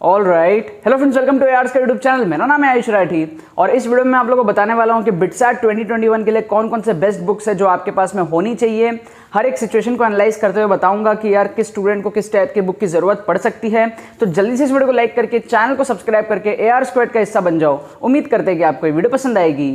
All right, hello friends, welcome to ARS का YouTube channel. मेरा नाम है आयुष राठी और इस वीडियो में आप लोगों को बताने वाला हूं कि बिटसैट 2021 के लिए कौन कौन से बेस्ट बुक्स है जो आपके पास में होनी चाहिए। हर एक सिचुएशन को एनालाइज करते हुए बताऊंगा कि यार किस स्टूडेंट को किस टाइप की बुक की जरूरत पड़ सकती है। तो जल्दी से इस वीडियो को लाइक करके चैनल को सब्सक्राइब करके AR स्क्वाड का हिस्सा बन जाओ। उम्मीद करते हैं कि आपको ये वीडियो पसंद आएगी।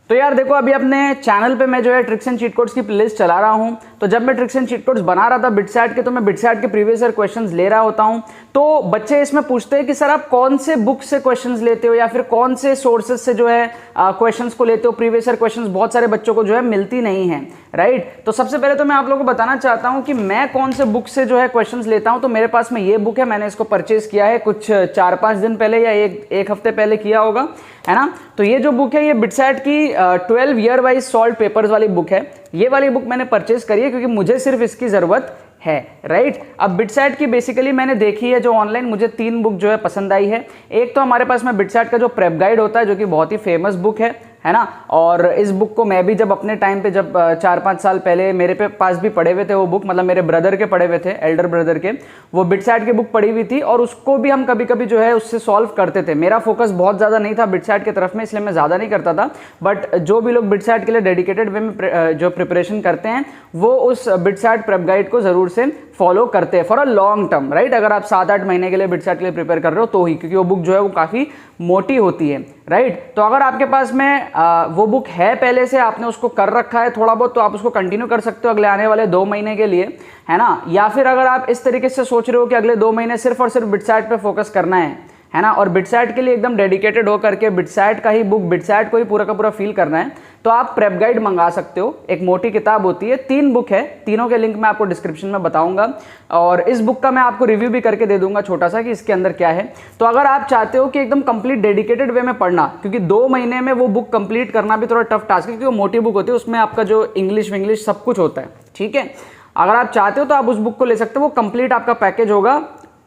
तो यार देखो, अभी अपने चैनल पे मैं जो है ट्रिक्स एंड चीट कोड्स की प्लेलिस्ट चला रहा हूं। तो जब मैं ट्रिक्स एंड चीट कोड्स बना रहा था बिटसैट के, तो मैं बिटसैट के प्रीवियस ईयर क्वेश्चंस ले रहा होता हूं। तो बच्चे इसमें पूछते हैं कि सर आप कौन से बुक से क्वेश्चंस लेते हो या फिर कौन से सोर्सेज से जो है क्वेश्चंस को लेते हो। प्रीवियस ईयर क्वेश्चंस बहुत सारे बच्चों को जो है मिलती नहीं है, राइट। तो सबसे पहले तो मैं आप लोगों को बताना चाहता हूं कि मैं कौन से बुक से जो है क्वेश्चंस लेता हूं। तो मेरे पास में ये बुक है, मैंने इसको परचेज किया है कुछ 4-5 दिन पहले या एक हफ्ते पहले किया होगा, है ना। तो ये जो बुक है ये बिटसैट की 12 ईयर वाइज सॉल्व पेपर्स वाली बुक है। ये वाली बुक मैंने परचेज करी है क्योंकि मुझे सिर्फ इसकी जरूरत है, राइट। अब बिटसैट की बेसिकली मैंने देखी है जो ऑनलाइन, मुझे 3 बुक जो है पसंद आई है। एक तो हमारे पास में बिटसैट का जो प्रेप गाइड होता है जो कि बहुत ही फेमस बुक है ना। और इस बुक को मैं भी जब अपने टाइम पे जब 4-5 साल पहले मेरे पास भी पढ़े हुए थे वो बुक, मतलब मेरे ब्रदर के पढ़े हुए थे, एल्डर ब्रदर के, वो बिटसैट की बुक पढ़ी हुई थी और उसको भी हम कभी कभी जो है उससे सॉल्व करते थे। मेरा फोकस बहुत ज़्यादा नहीं था बिटसैट की तरफ में, इसलिए मैं ज़्यादा नहीं करता था। बट जो भी लोग बिटसैट के लिए डेडिकेटेड वे में जो प्रिपरेशन करते हैं वो उस बिटसैट प्रेप गाइड को ज़रूर से फॉलो करते हैं for a long term, right. अगर आप 7-8 महीने के लिए बिटसैट के लिए प्रिपेयर कर रहे हो तो ही, क्योंकि वो बुक जो है वो काफ़ी मोटी होती है, राइट। तो अगर आपके पास में वो बुक है पहले से, आपने उसको कर रखा है थोड़ा बहुत, तो आप उसको कंटिन्यू कर सकते हो अगले आने वाले 2 महीने के लिए, है ना। या फिर अगर आप इस तरीके से सोच रहे हो कि अगले 2 महीने सिर्फ और सिर्फ बिटसैट पे फोकस करना है ना, और बिटसैट के लिए एकदम डेडिकेटेड हो करके बिटसैट का ही बुक, बिटसैट को ही पूरा का पूरा फील करना है, तो आप प्रेप गाइड मंगा सकते हो। एक मोटी किताब होती है, 3 बुक है, तीनों के लिंक मैं आपको डिस्क्रिप्शन में बताऊंगा और इस बुक का मैं आपको रिव्यू भी करके दे दूंगा छोटा सा कि इसके अंदर क्या है। तो अगर आप चाहते हो कि एकदम कंप्लीट डेडिकेटेड वे में पढ़ना, क्योंकि 2 महीने में वो बुक कंप्लीट करना भी थोड़ा टफ टास्क है, क्योंकि वो मोटी बुक होती है, उसमें आपका जो इंग्लिश विंग्लिश सब कुछ होता है, ठीक है। अगर आप चाहते हो तो आप उस बुक को ले सकते हो, वो कंप्लीट आपका पैकेज होगा,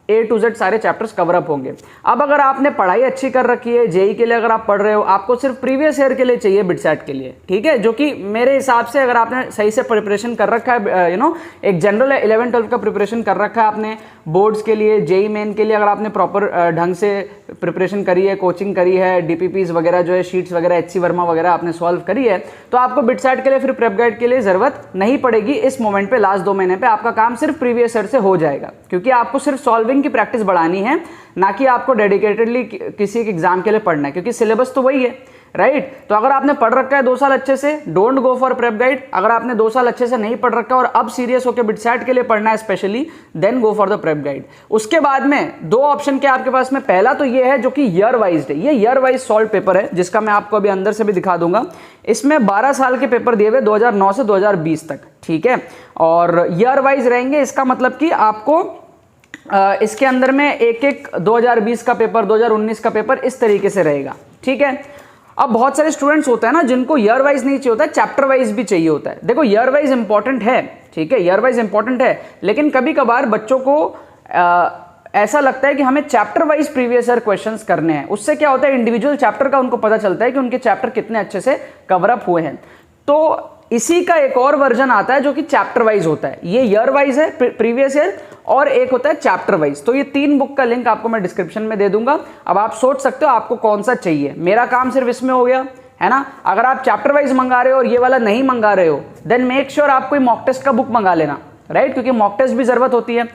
A to Z सारे चैप्टर्स कवर अप होंगे। अब अगर आपने पढ़ाई अच्छी कर रखी है, जेई के लिए अगर आप पढ़ रहे हो, आपको सिर्फ प्रीवियस ईयर के लिए चाहिए बिटसैट के लिए, ठीक है, जो कि मेरे हिसाब से अगर आपने सही से प्रिपरेशन कर रखा है, एक जनरल 11-12 का प्रिपरेशन कर रखा है आपने, बोर्ड्स के लिए, जेई मेन के लिए अगर आपने प्रॉपर ढंग से प्रिपरेशन करी है, कोचिंग करी है, DPPs वगैरह जो है, शीट्स वगैरह, HC वर्मा वगैरह आपने सॉल्व करी है, तो आपको बिटसैट के लिए फिर प्रेप गाइड के लिए जरूरत नहीं पड़ेगी। इस मोमेंट पे लास्ट 2 महीने पे आपका काम सिर्फ प्रीवियस ईयर से हो जाएगा, क्योंकि आपको सिर्फ सॉल्विंग की प्रैक्टिस बढ़ानी है, ना कि आपको डेडिकेटेडली किसी एक एग्जाम के लिए पढ़ना है, क्योंकि सिलेबस तो वही है, राइट। तो अगर आपने पढ़ रखा है 2 साल अच्छे से, don't go for prep guide. अगर आपने 2 साल अच्छे से नहीं पढ़ रखा और अब सीरियस होकर बिटसैट के लिए पढ़ना है specially, then go for the prep guide. उसके बाद में 2 ऑप्शन क्या आपके पास में, पहला तो ये है जो कि ईयर वाइज है, ये ईयर वाइज सॉल्व पेपर है, जिसका मैं आपको अभी अंदर से भी दिखा दूंगा। इसमें 12 साल के पेपर दिए हुए 2009 से 2020 तक, ठीक है, और ईयर वाइज रहेंगे। इसका मतलब कि आपको इसके अंदर में एक 2020 का पेपर, 2019 का पेपर इस तरीके से रहेगा, ठीक है। अब बहुत सारे स्टूडेंट्स होते हैं ना जिनको ईयर वाइज नहीं चाहिए होता है, चैप्टर वाइज भी चाहिए होता है। देखो, ईयर वाइज इंपॉर्टेंट है, ठीक है, ईयर वाइज इंपॉर्टेंट है, लेकिन कभी कभार बच्चों को ऐसा लगता है कि हमें chapter wise previous year questions करने हैं। उससे क्या होता है, इंडिविजुअल चैप्टर का उनको पता चलता है कि उनके चैप्टर कितने अच्छे से कवर अप हुए हैं। तो इसी का एक और वर्जन आता है जो कि चैप्टर वाइज होता है। ये ईयर वाइज है प्रीवियस ईयर, और एक होता है चैप्टर वाइज। तो ये 3 बुक का लिंक आपको मैं डिस्क्रिप्शन में दे दूंगा। अब आप सोच सकते हो आपको कौन सा चाहिए। मेरा काम सिर्फ इसमें हो गया, है ना। अगर आप चैप्टर वाइज मंगा रहे हो और ये वाला नहीं मंगा रहे हो, देन मेक श्योर आप कोई मॉक टेस्ट का बुक मंगा लेना, राइट, क्योंकि मॉक टेस्ट भी जरूरत होती है।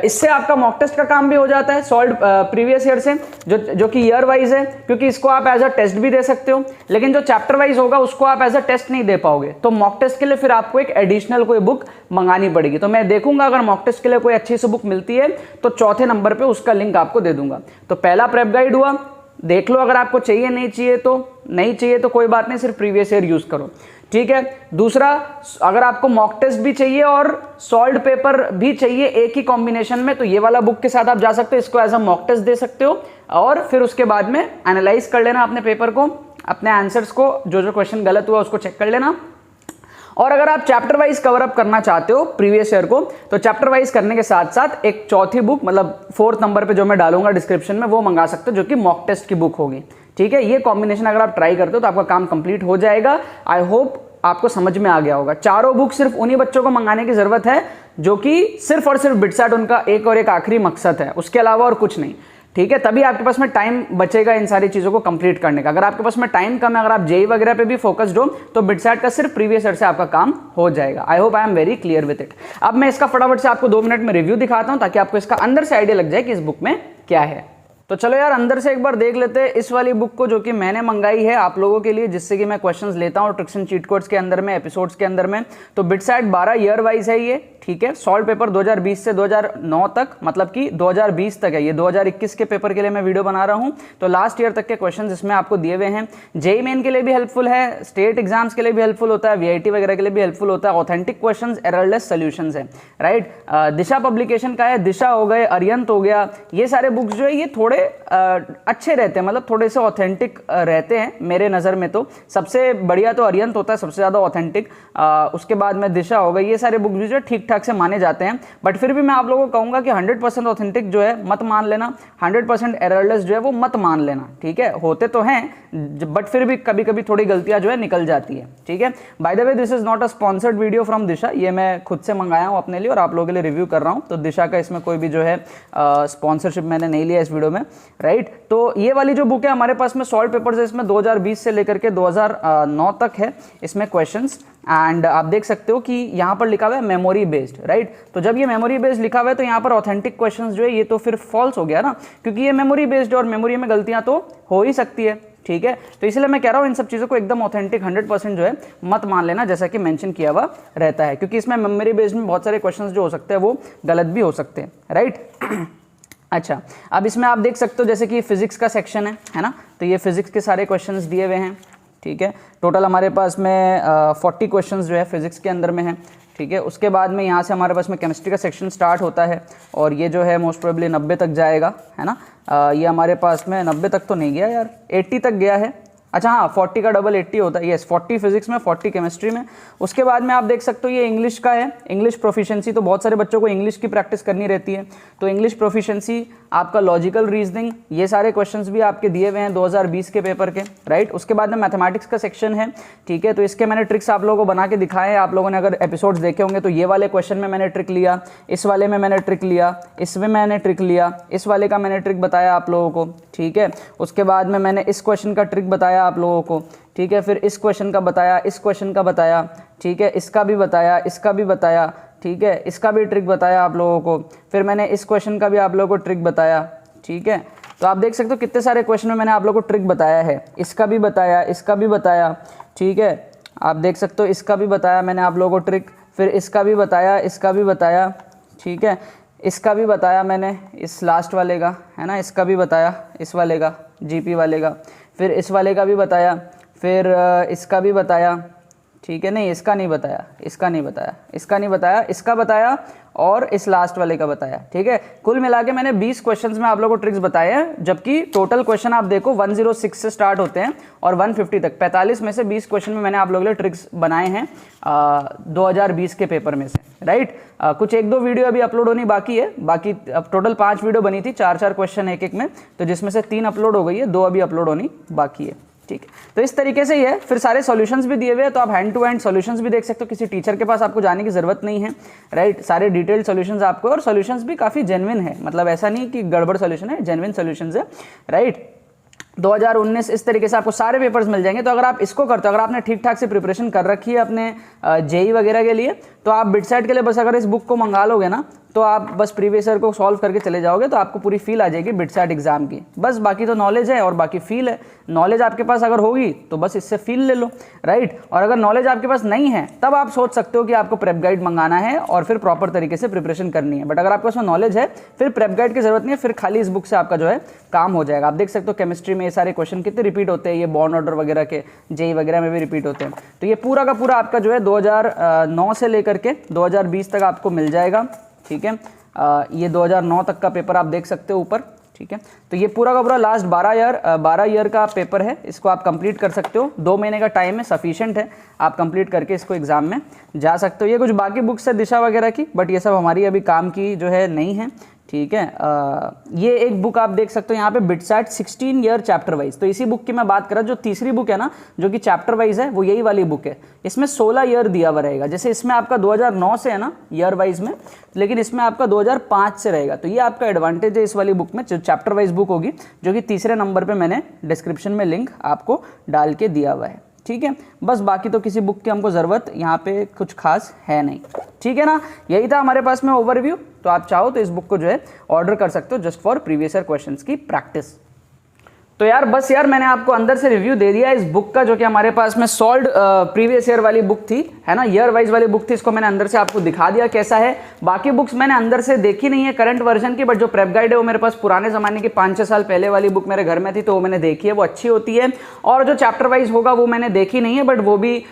इससे आपका मॉक टेस्ट का काम भी हो जाता है सॉल्व प्रीवियस ईयर से, जो कि ईयर वाइज है, क्योंकि इसको आप एज अ टेस्ट भी दे सकते हो। लेकिन जो चैप्टर वाइज होगा उसको आप एज अ टेस्ट नहीं दे पाओगे, तो मॉक टेस्ट के लिए फिर आपको एक एडिशनल कोई बुक मंगानी पड़ेगी। तो मैं देखूंगा अगर मॉक टेस्ट के लिए कोई अच्छी सी बुक मिलती है तो चौथे नंबर पे उसका लिंक आपको दे दूंगा। तो पहला प्रेप गाइड हुआ, देख लो अगर आपको चाहिए, नहीं चाहिए तो कोई बात नहीं, सिर्फ प्रीवियस ईयर यूज करो, ठीक है। दूसरा, अगर आपको मॉक टेस्ट भी चाहिए और सॉल्व पेपर भी चाहिए एक ही कॉम्बिनेशन में, तो ये वाला बुक के साथ आप जा सकते हो, इसको एज अ मॉक टेस्ट दे सकते हो और फिर उसके बाद में एनालाइज कर लेना अपने पेपर को, अपने आंसर्स को, जो क्वेश्चन गलत हुआ उसको चेक कर लेना। और अगर आप चैप्टर वाइज कवर अप करना चाहते हो प्रीवियस ईयर को, तो चैप्टर वाइज करने के साथ साथ एक चौथी बुक, मतलब 4th नंबर पे जो मैं डालूंगा डिस्क्रिप्शन में, वो मंगा सकते हो, जो कि मॉक टेस्ट की बुक होगी। ठीक है, ये कॉम्बिनेशन अगर आप ट्राई करते हो तो आपका काम कंप्लीट हो जाएगा। आई होप आपको समझ में आ गया होगा। चारों बुक सिर्फ उन्हीं बच्चों को मंगाने की जरूरत है जो कि सिर्फ और सिर्फ बिटसैट उनका एक और एक आखिरी मकसद है, उसके अलावा और कुछ नहीं। ठीक है, तभी आपके पास में टाइम बचेगा इन सारी चीजों को कंप्लीट करने का। अगर आपके पास में टाइम कम है, अगर आप जेई वगैरह पे भी फोकस्ड हो, तो बिटसैट का सिर्फ प्रीवियस ईयर से आपका काम हो जाएगा। I hope I am very clear with it. अब मैं इसका फटाफट से आपको 2 मिनट में रिव्यू दिखाता हूं, ताकि आपको इसका अंदर से आइडिया लग जाए कि इस बुक में क्या है। तो चलो यार अंदर से एक बार देख लेते हैं इस वाली बुक को, जो कि मैंने मंगाई है आप लोगों के लिए, जिससे कि मैं क्वेश्चंस लेता हूं ट्रिक्स एंड चीट कोड्स के अंदर में, एपिसोड्स के अंदर में। तो बिटसैट 12 ईयर वाइज है ये। ठीक है, सॉल्व पेपर 2020 से 2009 तक, मतलब कि 2020 तक है ये। 2021 के पेपर के लिए मैं वीडियो बना रहा हूं, तो लास्ट ईयर तक के क्वेश्चंस इसमें आपको दिए हुए हैं। जेईई मेन के लिए भी हेल्पफुल है, स्टेट एग्जाम्स के लिए भी हेल्पफुल होता है, वीआईटी वगैरह के लिए भी हेल्पफुल होता है। ऑथेंटिक क्वेश्चंस, एररलेस सॉल्यूशंस है, राइट। दिशा पब्लिकेशन का है, दिशा हो गए, अरिहंत हो गया, ये सारे बुक्स जो है ये थोड़े अच्छे रहते हैं, मतलब थोड़े से ऑथेंटिक रहते हैं मेरे नज़र में। तो सबसे बढ़िया तो अरिहंत होता है, सबसे ज़्यादा ऑथेंटिक। उसके बाद में दिशा हो गई, ये सारे बुक्स भी जो है ठीक ठाक से माने जाते हैं। बट फिर भी मैं आप लोगों को कहूँगा कि 100% ऑथेंटिक जो है मत मान लेना, 100% एररलेस जो है वो मत मान लेना। ठीक है, होते तो हैं बट फिर भी कभी कभी थोड़ी गलतियाँ जो है निकल जाती है। ठीक है, by the way this is not a sponsored video from Disha, ये मैं खुद से मंगाया हूँ अपने लिए और आप लोगों के लिए रिव्यू कर रहा हूँ। तो दिशा का इसमें कोई भी जो है स्पॉन्सरशिप मैंने नहीं लिया इस वीडियो में, राइट। तो ये वाली जो बुक है हमारे पास में सॉल्व पेपर्स है, इसमें 2020 से लेकर के 2009 तक है इसमें क्वेश्चंस। एंड आप देख सकते हो कि यहाँ पर लिखा हुआ है मेमोरी बेस्ड, राइट। तो जब ये मेमोरी बेस्ड लिखा हुआ है तो यहाँ पर ऑथेंटिक क्वेश्चंस जो है ये तो फिर फॉल्स हो गया ना, क्योंकि ये मेमोरी बेस्ड और मेमोरी में गलतियाँ तो हो ही सकती है। ठीक है, तो इसलिए मैं कह रहा हूँ इन सब चीज़ों को एकदम ऑथेंटिक 100% जो है मत मान लेना, जैसा कि मेंशन किया हुआ रहता है, क्योंकि इसमें मेमोरी बेस्ड में बहुत सारे क्वेश्चंस जो हो सकते हैं वो गलत भी हो सकते हैं, राइट। अच्छा, अब इसमें आप देख सकते हो जैसे कि फिजिक्स का सेक्शन है ना, तो ये फिजिक्स के सारे क्वेश्चंस दिए हुए हैं। ठीक है, टोटल हमारे पास में 40 क्वेश्चंस जो है फिजिक्स के अंदर में है। ठीक है, उसके बाद में यहाँ से हमारे पास में केमिस्ट्री का सेक्शन स्टार्ट होता है और ये जो है मोस्ट प्रोबेबली 90 तक जाएगा, है ना। ये हमारे पास में 90 तक तो नहीं गया यार, 80 तक गया है। अच्छा हाँ, 40 का डबल 80 होता है, यस, 40 फिजिक्स में, 40 केमिस्ट्री में। उसके बाद में आप देख सकते हो ये इंग्लिश का है, इंग्लिश प्रोफिशिएंसी। तो बहुत सारे बच्चों को इंग्लिश की प्रैक्टिस करनी रहती है, तो इंग्लिश प्रोफिशिएंसी, आपका लॉजिकल रीजनिंग, ये सारे क्वेश्चंस भी आपके दिए हुए हैं 2020 के पेपर के, राइट। उसके बाद में मैथमेटिक्स का सेक्शन है। ठीक है, तो इसके मैंने ट्रिक्स आप लोगों को बना के दिखाए हैं। आप लोगों ने अगर एपिसोड्स देखे होंगे तो ये वाले क्वेश्चन में मैंने ट्रिक लिया, इस वाले में मैंने ट्रिक लिया, इसमें मैंने ट्रिक लिया, इस वाले का मैंने ट्रिक बताया आप लोगों को। ठीक है, उसके बाद में मैंने इस क्वेश्चन का ट्रिक बताया आप लोगों को। ठीक है, फिर इस क्वेश्चन का बताया, इस क्वेश्चन का बताया। ठीक है, इसका भी बताया, इसका भी बताया। ठीक है, इसका भी ट्रिक बताया आप लोगों को। फिर मैंने इस क्वेश्चन का भी आप लोगों को ट्रिक बताया। ठीक है, तो आप देख सकते हो कितने सारे क्वेश्चन में मैंने आप लोगों को ट्रिक बताया है। इसका भी बताया, इसका भी बताया। ठीक है, आप देख सकते हो इसका भी बताया मैंने आप लोगों को ट्रिक, फिर इसका भी बताया, इसका भी बताया। ठीक है, इसका भी बताया मैंने, इस लास्ट वाले का, है ना, इसका भी बताया, इस वाले का, जीपी वाले का। फिर इस वाले का भी बताया, फिर इसका भी बताया। ठीक है, नहीं इसका नहीं बताया, इसका नहीं बताया, इसका नहीं बताया, इसका बताया और इस लास्ट वाले का बताया। ठीक है, कुल मिला के मैंने 20 क्वेश्चंस में आप लोगों को ट्रिक्स बताए हैं, जबकि टोटल क्वेश्चन आप देखो 106 से स्टार्ट होते हैं और 150 तक। 45 में से 20 क्वेश्चन में मैंने आप लोगों के लिए ट्रिक्स बनाए हैं 2020 के पेपर में से, राइट। कुछ 1-2 वीडियो अभी अपलोड होनी बाकी है, बाकी अब टोटल 5 वीडियो बनी थी, 4-4 क्वेश्चन एक में, तो जिसमें से 3 अपलोड हो गई है, 2 अभी अपलोड होनी बाकी है। ठीक है, तो इस तरीके से ही है। फिर सारे सॉल्यूशंस भी दिए हुए हैं, तो आप हैंड टू हैंड सॉल्यूशंस भी देख सकते हो, किसी टीचर के पास आपको जाने की जरूरत नहीं है, राइट। सारे डिटेल्ड सॉल्यूशंस आपको, और सॉल्यूशंस भी काफ़ी जेन्युइन है, मतलब ऐसा नहीं कि गड़बड़ सॉल्यूशन है, जेन्युइन सॉल्यूशंस है, राइट। 2019 इस तरीके से आपको सारे पेपर्स मिल जाएंगे। तो अगर आप इसको करते हो, अगर आपने ठीक ठाक से प्रिपरेशन कर रखी है अपने जेई वगैरह के लिए, तो आप बिटसैट के लिए बस अगर इस बुक को मंगा लोगे ना, तो आप बस प्रीवियस ईयर को सॉल्व करके चले जाओगे, तो आपको पूरी फील आ जाएगी बिटसैट एग्जाम की। बस बाकी तो नॉलेज है और बाकी फील है। नॉलेज आपके पास अगर होगी तो बस इससे फील ले लो, राइट। और अगर नॉलेज आपके पास नहीं है तब आप सोच सकते हो कि आपको प्रेप गाइड मंगाना है और फिर प्रॉपर तरीके से प्रिपरेशन करनी है। बट अगर आपके पास नॉलेज है फिर प्रेप गाइड की जरूरत नहीं है, फिर खाली इस बुक से आपका जो है काम हो जाएगा। आप देख सकते हो केमिस्ट्री में ये सारे क्वेश्चन कितने रिपीट होते हैं, ये बॉन्ड ऑर्डर वगैरह के, जेई वगैरह में भी रिपीट होते हैं। तो ये पूरा का पूरा आपका जो है 2009 से लेकर के 2020 तक आपको मिल जाएगा। ठीक है, ये 2009 तक का पेपर आप देख सकते हो ऊपर, ठीक है। तो ये पूरा का पूरा लास्ट 12 ईयर का पेपर है, इसको आप कंप्लीट कर सकते हो, 2 महीने का टाइम है, सफिशिएंट है, आप कंप्लीट करके इसको एग्जाम में जा सकते हो। ये कुछ बाकी बुक्स है दिशा वगैरह की, बट ये सब हमारी अभी काम की जो है नहीं है, ठीक है। ये एक बुक आप देख सकते हो यहाँ पे बिटसैट 16 ईयर चैप्टर वाइज, तो इसी बुक की मैं बात कर रहा हूँ। जो तीसरी बुक है ना जो कि चैप्टर वाइज है, वो यही वाली बुक है। इसमें 16 ईयर दिया हुआ रहेगा, जैसे इसमें आपका 2009 से है ना ईयर वाइज में, लेकिन इसमें आपका 2005 से रहेगा। तो ये आपका एडवांटेज है इस वाली बुक में, जो चैप्टर वाइज बुक होगी, जो कि तीसरे नंबर पर मैंने डिस्क्रिप्शन में लिंक आपको डाल के दिया हुआ है, ठीक है। बस बाकी तो किसी बुक की हमको ज़रूरत यहाँ पे कुछ खास है नहीं, ठीक है ना। यही था हमारे पास में ओवरव्यू। तो आप चाहो तो इस बुक को जो है ऑर्डर कर सकते हो just for previous year questions की प्रैक्टिस। तो यार बस यार मैंने आपको अंदर से रिव्यू दे दिया इस बुक का, जो कि हमारे पास में सॉल्व प्रीवियस ईयर वाली बुक थी, है ना, ईयर वाइज वाली बुक थी। इसको मैंने अंदर से आपको दिखा दिया कैसा है। बाकी बुक्स मैंने अंदर से देखी नहीं है करंट वर्जन की, बट जो प्रेप गाइड है वो मेरे पास पुराने जमाने की 5-6 साल पहले वाली बुक मेरे घर में थी, तो वो मैंने देखी है, वो अच्छी होती है। और जो चैप्टर वाइज होगा वो मैंने देखी नहीं है, बट वो भी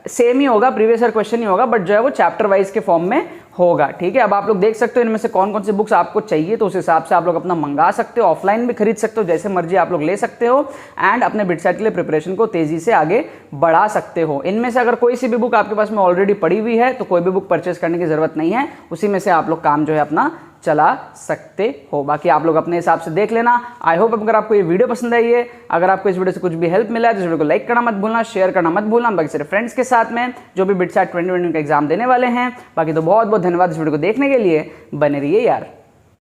सेम ही होगा, प्रीवियस ईयर क्वेश्चन ही होगा, बट जो है वो चैप्टर वाइज के फॉर्म में होगा, ठीक है। अब आप लोग देख सकते हो इनमें से कौन कौन सी बुक्स आपको चाहिए, तो उस हिसाब से आप लोग अपना मंगा सकते हो, ऑफलाइन भी खरीद सकते हो, जैसे मर्जी आप लोग ले सकते हो, एंड अपने बिटसैट के लिए प्रिपरेशन को तेजी से आगे बढ़ा सकते हो। इनमें से अगर कोई सी भी बुक आपके पास में ऑलरेडी पड़ी हुई है तो कोई भी बुक परचेस करने की जरूरत नहीं है, उसी में से आप लोग काम जो है अपना चला सकते हो। बाकी आप लोग अपने हिसाब से देख लेना। आई होप अगर आपको ये वीडियो पसंद आई है, अगर आपको इस वीडियो से कुछ भी हेल्प मिला है तो इस वीडियो को लाइक करना मत भूलना, शेयर करना मत भूलना, बाकी सारे फ्रेंड्स के साथ में जो भी बिटसैट 2020 का एग्जाम देने वाले हैं। बाकी तो बहुत बहुत धन्यवाद इस वीडियो को देखने के लिए, बने रहिए यार।